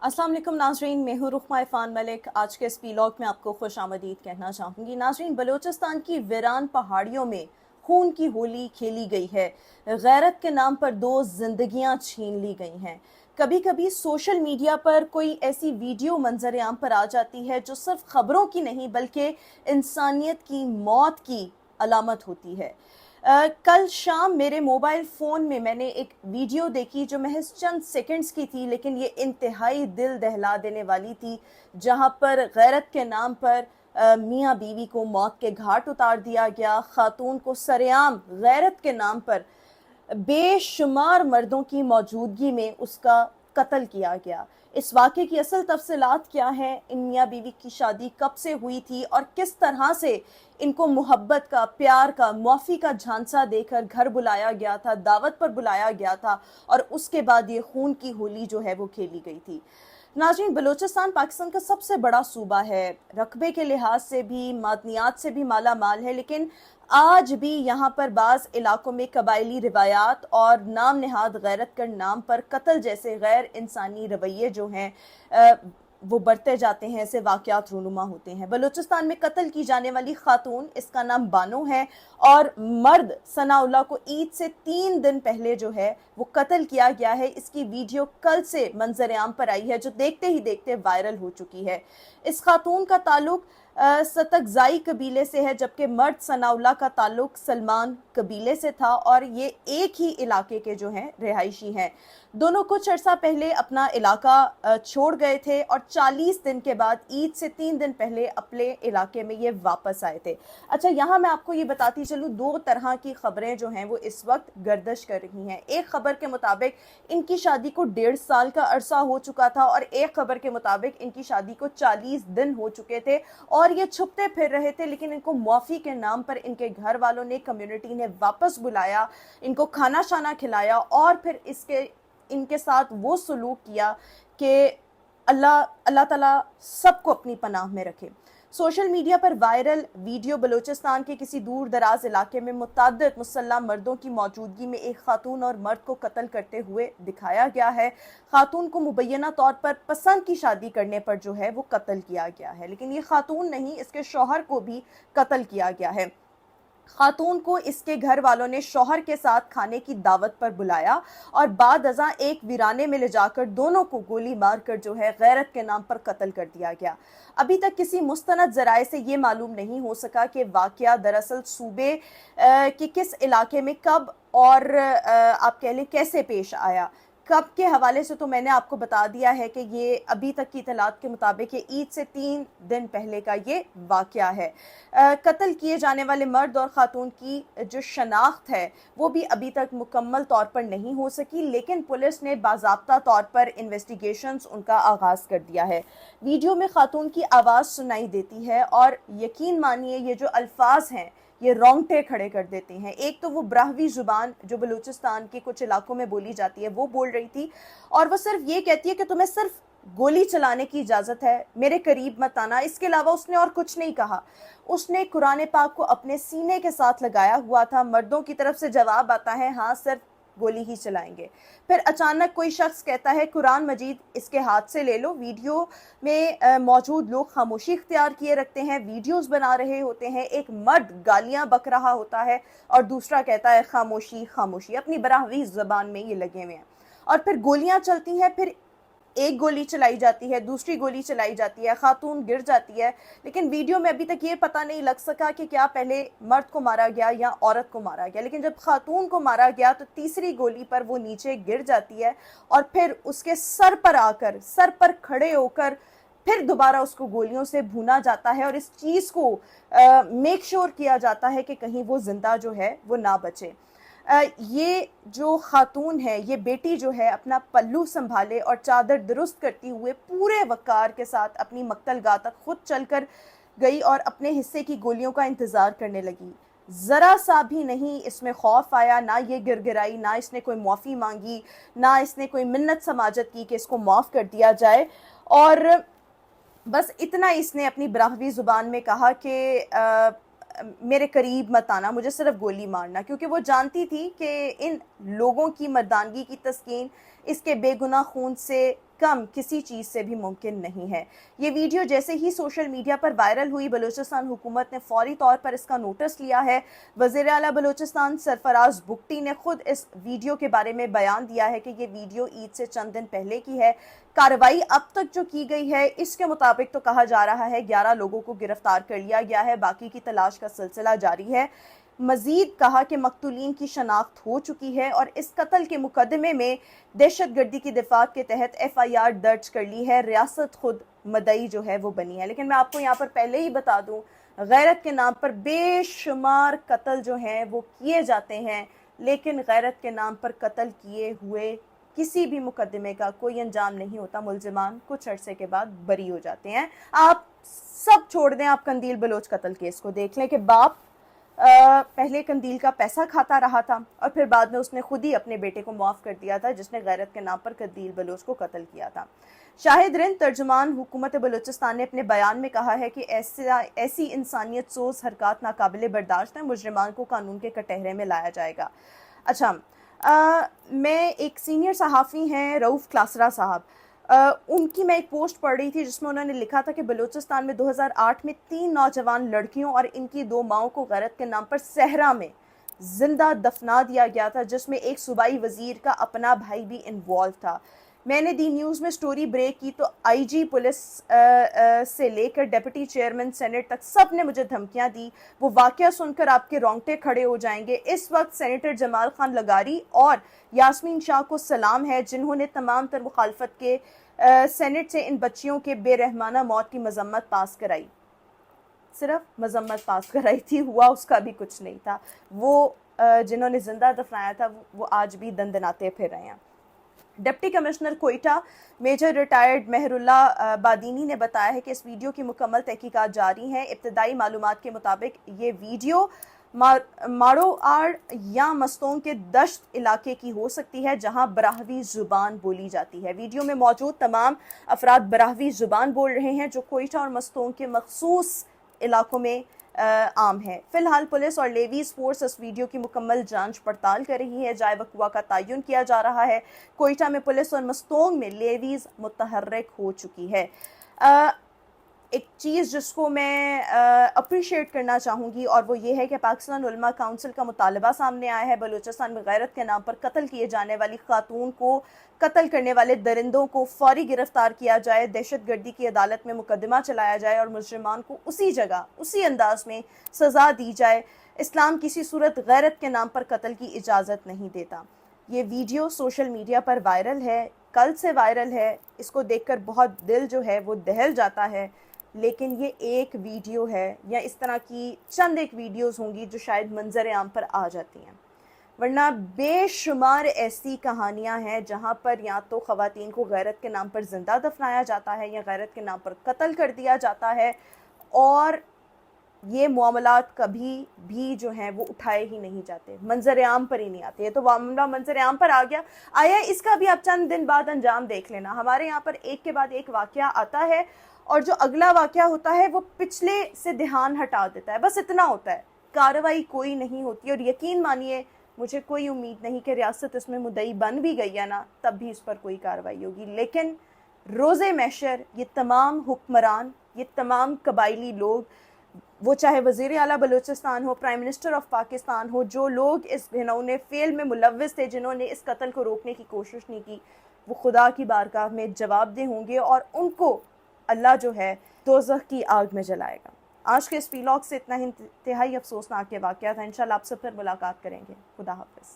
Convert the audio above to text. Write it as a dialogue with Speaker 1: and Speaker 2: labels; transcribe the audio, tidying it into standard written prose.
Speaker 1: अस्सलाम वालेकुम नाजरीन, मैं हूँ रुखमा इरफान मलिक। आज के इस व्लॉग में आपको खुश आमदीद कहना चाहूँगी। नाजरीन, बलूचिस्तान की वीरान पहाड़ियों में खून की होली खेली गई है। गैरत के नाम पर दो जिंदगियां छीन ली गई हैं। कभी कभी सोशल मीडिया पर कोई ऐसी वीडियो मंजर आम पर आ जाती है जो सिर्फ खबरों की नहीं बल्कि इंसानियत की मौत की अलामत होती है। कल शाम मेरे मोबाइल फ़ोन में मैंने एक वीडियो देखी जो महज चंद सेकंड्स की थी, लेकिन ये इंतहाई दिल दहला देने वाली थी, जहां पर गैरत के नाम पर मियाँ बीवी को मौत के घाट उतार दिया गया। खातून को सरेआम गैरत के नाम पर बेशुमार मर्दों की मौजूदगी में उसका कत्ल किया गया। इस वाक़े की असल तफसीलात क्या हैं, इन मियाँ बीवी की शादी कब से हुई थी और किस तरह से इनको मोहब्बत का, प्यार का, मुआफ़ी का झांसा देकर घर बुलाया गया था, दावत पर बुलाया गया था और उसके बाद ये खून की होली जो है वो खेली गई थी। नाज़रीन, बलूचिस्तान पाकिस्तान का सबसे बड़ा सूबा है, रकबे के लिहाज से भी, मादनियात से भी माला माल है, लेकिन आज भी यहाँ पर बाज़ इलाकों में कबायली रिवायात और नाम नहाद गैरत के नाम पर कत्ल जैसे गैर इंसानी रवैये जो हैं वो बढ़ते जाते हैं, ऐसे वाक़यात रूनुमा होते हैं। बलूचिस्तान में कत्ल की जाने वाली खातून, इसका नाम बानो है, और मर्द सनाउल्लाह को ईद से 3 दिन पहले जो है वो कत्ल किया गया है। इसकी वीडियो कल से मंजर आम पर आई है जो देखते ही देखते वायरल हो चुकी है। इस खातून का ताल्लुक सतकजाई कबीले से है, जबकि मर्द सनाउल्लाह का ताल्लुक सलमान कबीले से था और ये एक ही इलाके के जो हैं रिहायशी हैं। दोनों कुछ अर्सा पहले अपना इलाका छोड़ गए थे और 40 दिन के बाद ईद से 3 दिन पहले अपने इलाके में ये वापस आए थे। अच्छा, यहाँ मैं आपको ये बताती चलूँ, 2 तरह की खबरें जो हैं वो इस वक्त गर्दिश कर रही हैं। एक खबर के मुताबिक इनकी शादी को 1.5 साल का अरसा हो चुका था और एक खबर के मुताबिक इनकी शादी को 40 दिन हो चुके थे और ये छुपते फिर रहे थे, लेकिन इनको मुआफ़ी के नाम पर इनके घर वालों ने, कम्युनिटी ने वापस बुलाया, इनको खाना शाना खिलाया और फिर इनके साथ वो सलूक किया कि अल्लाह ताला सबको अपनी पनाह में रखे। सोशल मीडिया पर वायरल वीडियो बलूचिस्तान के किसी दूर दराज इलाके में मुतअद्दिद मुसल्लह मर्दों की मौजूदगी में एक खातून और मर्द को कत्ल करते हुए दिखाया गया है। खातून को मुबैना तौर पर पसंद की शादी करने पर जो है वो कत्ल किया गया है, लेकिन ये खातून नहीं, इसके शौहर को भी कत्ल किया गया है। खातून को इसके घर वालों ने शौहर के साथ खाने की दावत पर बुलाया और बाद अज़ां एक वीराने में ले जाकर दोनों को गोली मारकर जो है गैरत के नाम पर कत्ल कर दिया गया। अभी तक किसी मुस्तनद ज़राए से ये मालूम नहीं हो सका कि वाक़या दरअसल सूबे के किस इलाके में कब और आप कह लें कैसे पेश आया। कब के हवाले से तो मैंने आपको बता दिया है कि ये अभी तक की इतलात के मुताबिक ये ईद से 3 दिन पहले का ये वाक़या है। कत्ल किए जाने वाले मर्द और ख़ातून की जो शनाख्त है वो भी अभी तक मुकम्मल तौर पर नहीं हो सकी, लेकिन पुलिस ने बाज़ाब्ता तौर पर इन्वेस्टिगेशंस उनका आगाज़ कर दिया है। वीडियो में ख़ातून की आवाज़ सुनाई देती है और यकीन मानिए ये जो अल्फाज हैं ये रोंगटे खड़े कर देते हैं। एक तो वो ब्राहवी ज़ुबान जो बलूचिस्तान के कुछ इलाकों में बोली जाती है वो बोल रही थी और वो सिर्फ ये कहती है कि तुम्हें सिर्फ गोली चलाने की इजाज़त है, मेरे करीब मत आना। इसके अलावा उसने और कुछ नहीं कहा। उसने कुरान पाक को अपने सीने के साथ लगाया हुआ था। मर्दों की तरफ से जवाब आता है, हाँ सिर्फ गोली ही चलाएंगे। फिर अचानक कोई शख्स कहता है कुरान मजीद इसके हाथ से ले लो। वीडियो में मौजूद लोग खामोशी इख्तियार किए रखते हैं, वीडियोस बना रहे होते हैं। एक मर्द गालियां बक रहा होता है और दूसरा कहता है खामोशी खामोशी। अपनी बराहवी ज़बान में ये लगे हुए हैं और फिर गोलियां चलती हैं। फिर एक गोली चलाई जाती है, दूसरी गोली चलाई जाती है, खातून गिर जाती है, लेकिन वीडियो में अभी तक ये पता नहीं लग सका कि क्या पहले मर्द को मारा गया या औरत को मारा गया। लेकिन जब खातून को मारा गया तो तीसरी गोली पर वो नीचे गिर जाती है और फिर उसके सर पर आकर, सर पर खड़े होकर फिर दोबारा उसको गोलियों से भूना जाता है और इस चीज़ को मेक श्योर किया जाता है कि कहीं वो जिंदा जो है वो ना बचे। ये जो खातून है, ये बेटी जो है अपना पल्लू संभाले और चादर दुरुस्त करती हुए पूरे वक़ार के साथ अपनी मक्तलगाह तक खुद चलकर गई और अपने हिस्से की गोलियों का इंतज़ार करने लगी। ज़रा सा भी नहीं इसमें खौफ आया, ना ये गिड़गिड़ाई, ना इसने कोई माफ़ी मांगी, ना इसने कोई मिन्नत समाजत की कि इसको माफ़ कर दिया जाए। और बस इतना इसने अपनी ब्राहवी ज़ुबान में कहा कि मेरे करीब मत आना, मुझे सिर्फ गोली मारना, क्योंकि वो जानती थी कि इन लोगों की मर्दानगी की तस्कीन इसके बेगुनाह खून से कम किसी चीज़ से भी मुमकिन नहीं है। ये वीडियो जैसे ही सोशल मीडिया पर वायरल हुई, बलूचिस्तान हुकूमत ने फौरी तौर पर इसका नोटिस लिया है। वज़ीर आला बलूचिस्तान सरफराज बुगटी ने खुद इस वीडियो के बारे में बयान दिया है कि ये वीडियो ईद से चंद दिन पहले की है। कार्रवाई अब तक जो की गई है इसके मुताबिक तो कहा जा रहा है 11 लोगों को गिरफ्तार कर लिया गया है, बाकी की तलाश का सिलसिला जारी है। मजीद कहा कि मकतूलीन की शनाख्त हो चुकी है और इस कत्ल के मुकदमे में दहशतगर्दी की दिफात के तहत FIR दर्ज कर ली है। रियासत खुद मदई जो है वो बनी है। लेकिन मैं आपको यहाँ पर पहले ही बता दूं, गैरत के नाम पर बेशुमार कत्ल जो हैं वो किए जाते हैं, लेकिन गैरत के नाम पर कत्ल किए हुए किसी भी मुकदमे का कोई अंजाम नहीं होता। मुलजिमान कुछ अरसे के बाद बरी हो जाते हैं। आप सब छोड़ दें, आप कंदील बलोच कत्ल केस को देख लें कि बाप पहले कंदील का पैसा खाता रहा था और फिर बाद में उसने खुद ही अपने बेटे को माफ़ कर दिया था जिसने गैरत के नाम पर कंदील बलोच को कत्ल किया था। शाहिद रिंद तर्जुमान हुकूमत बलूचिस्तान ने अपने बयान में कहा है कि ऐसी इंसानियत सोज हरकत नाकाबिले बर्दाश्त है, मुजरिमान को कानून के कटहरे में लाया जाएगा। अच्छा, मैं एक सीनियर सहाफ़ी हैं रऊफ़ क्लासरा साहब, उनकी मैं एक पोस्ट पढ़ रही थी जिसमें उन्होंने लिखा था कि बलूचिस्तान में 2008 में 3 नौजवान लड़कियों और इनकी 2 माओं को गैरत के नाम पर सहरा में जिंदा दफना दिया गया था, जिसमें एक सूबाई वजीर का अपना भाई भी इन्वॉल्व था। मैंने दी न्यूज़ में स्टोरी ब्रेक की तो IG पुलिस से लेकर डिप्टी चेयरमैन सेनेट तक सब ने मुझे धमकियां दी। वो वाकया सुनकर आपके रोंगटे खड़े हो जाएंगे। इस वक्त सेनेटर जमाल खान लगारी और यास्मीन शाह को सलाम है जिन्होंने तमाम तर मुखालफत के सेनेट से इन बच्चियों के बेरहमाना मौत की मजम्मत पास कराई। सिर्फ मजम्मत पास कराई थी, हुआ उसका भी कुछ नहीं था। वो जिन्होंने जिंदा दफनाया था वो आज भी दंदनाते फिर रहे हैं। Deputy commissioner Quetta major retired Mehrullah Badini ने बताया है कि इस वीडियो की मुकम्मल तहकीकात जारी हैं। इब्तदाई मालूमात के मुताबिक ये वीडियो माड़ोआड़ या मस्तोंग के दश्त इलाके की हो सकती है जहां बराहवी ज़ुबान बोली जाती है। वीडियो में मौजूद तमाम अफराद बराहवी ज़ुबान बोल रहे हैं जो कोयटा और मस्तोंग के मखसूस इलाकों में आम है। फिलहाल पुलिस और लेवीज फोर्स इस वीडियो की मुकम्मल जांच पड़ताल कर रही है। जाए वक़्वा का तयन किया जा रहा है। कोयटा में पुलिस और मस्तोंग में लेवीज मुतहर्रिक हो चुकी है। एक चीज़ जिसको मैं अप्रिशिएट करना चाहूँगी और वो ये है कि पाकिस्तान उलमा काउंसिल का मुतालबा सामने आया है। बलूचिस्तान में गैरत के नाम पर कत्ल किए जाने वाली खातून को कत्ल करने वाले दरिंदों को फौरी गिरफ्तार किया जाए, दहशतगर्दी की अदालत में मुकदमा चलाया जाए और मुजरिमान को उसी जगह उसी अंदाज में सज़ा दी जाए। इस्लाम किसी सूरत गैरत के नाम पर कत्ल की इजाज़त नहीं देता। ये वीडियो सोशल मीडिया पर वायरल है, कल से वायरल है। इसको देखकर बहुत दिल जो है वो दहल जाता है, लेकिन ये एक वीडियो है या इस तरह की चंद एक वीडियोस होंगी जो शायद मंजर आम पर आ जाती हैं, वरना बेशुमार ऐसी कहानियां हैं जहां पर या तो ख़वातीन को गैरत के नाम पर ज़िंदा दफनाया जाता है या गैरत के नाम पर कत्ल कर दिया जाता है और ये मामलात कभी भी जो हैं वो उठाए ही नहीं जाते, मंजर आम पर ही नहीं आते। ये तो मामला मंजर आम पर आ गया, आया, इसका भी आप चंद दिन बाद अंजाम देख लेना। हमारे यहाँ पर एक के बाद एक वाक़या आता है और जो अगला वाक़या होता है वो पिछले से ध्यान हटा देता है, बस इतना होता है, कार्रवाई कोई नहीं होती। और यकीन मानिए मुझे कोई उम्मीद नहीं कि रियासत इसमें मुद्दई बन भी गई है ना तब भी इस पर कोई कार्रवाई होगी। लेकिन रोज़े महशर ये तमाम हुक्मरान, ये तमाम कबायली लोग, वो चाहे वज़ीर आला बलूचिस्तान हो, प्राइम मिनिस्टर ऑफ पाकिस्तान हो, जो लोग इस घिनौने फेल में मुलव्वस थे, जिन्होंने इस कत्ल को रोकने की कोशिश नहीं की, वो खुदा की बारगाह में जवाबदेह होंगे और उनको अल्लाह जो है दोज़ख की आग में जलाएगा। आज के इस व्लॉग से इतना ही इंतहाई अफसोसनाक वाक़या था। इंशाल्लाह आपसे फिर मुलाकात करेंगे। खुदा हाफ़िज़।